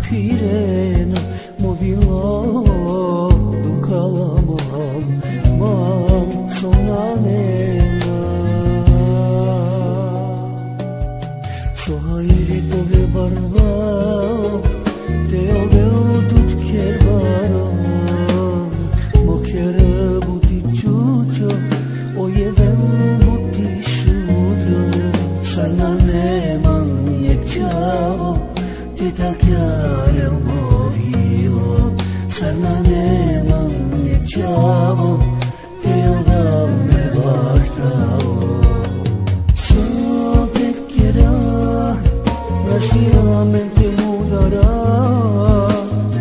pirena movilo do calamam mam sonanema sohairi tove barba teo veo tut kerbara mokere buti chucho oye vem buti shudro sarnaneman yekchavo ti takiare movilo sarnaneman yekchavo te ogam me bachtavo so te quiera la mente mudará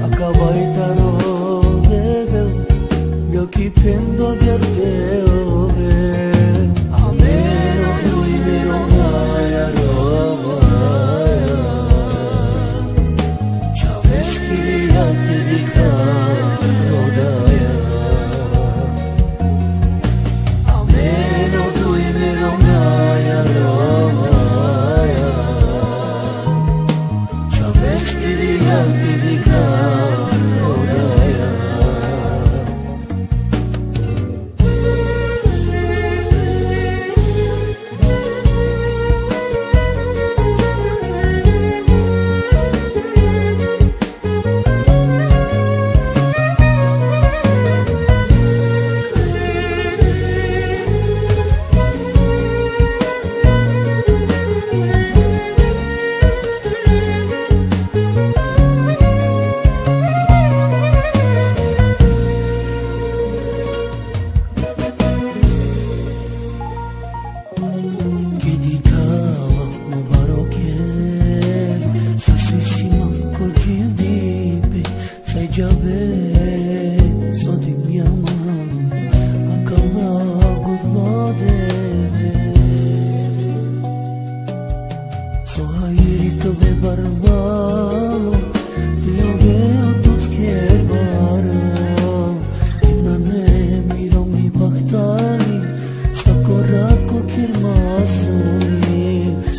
acabaitarò deve io chi prendo a guardare a meno lui meno mai a roba c'avessi a dedicare rodaya a meno lui meno mai a roba c'avessi a dedicare rodaya già bene, so di mia mano, a cavago lo deve. So hairi tove barbalo, ti oveo tut kerbaro, na ne miro mi bahtani, sta koratko kirmasuni,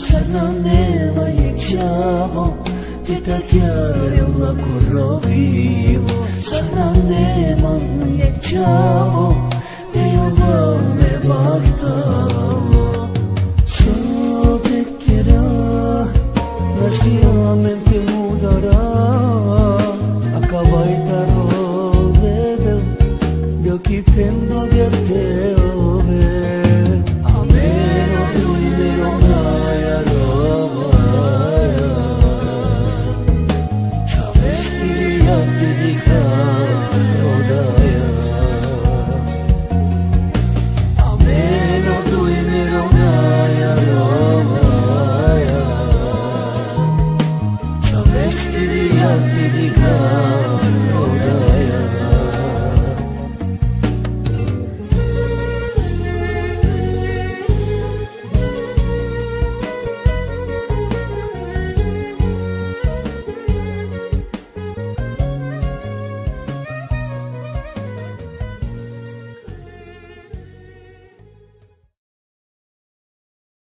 sana neva yekchavo, ti takiare la corrovilo, sarnaneman yekchavo, te ogam me bachtavo. So te quiera, la mente mudará, acabaitarò deve, io chi prendo a guardare a meno lui meno mai a roba dedicare rodaya a meno lui meno mai a roba c'avessi a dedicare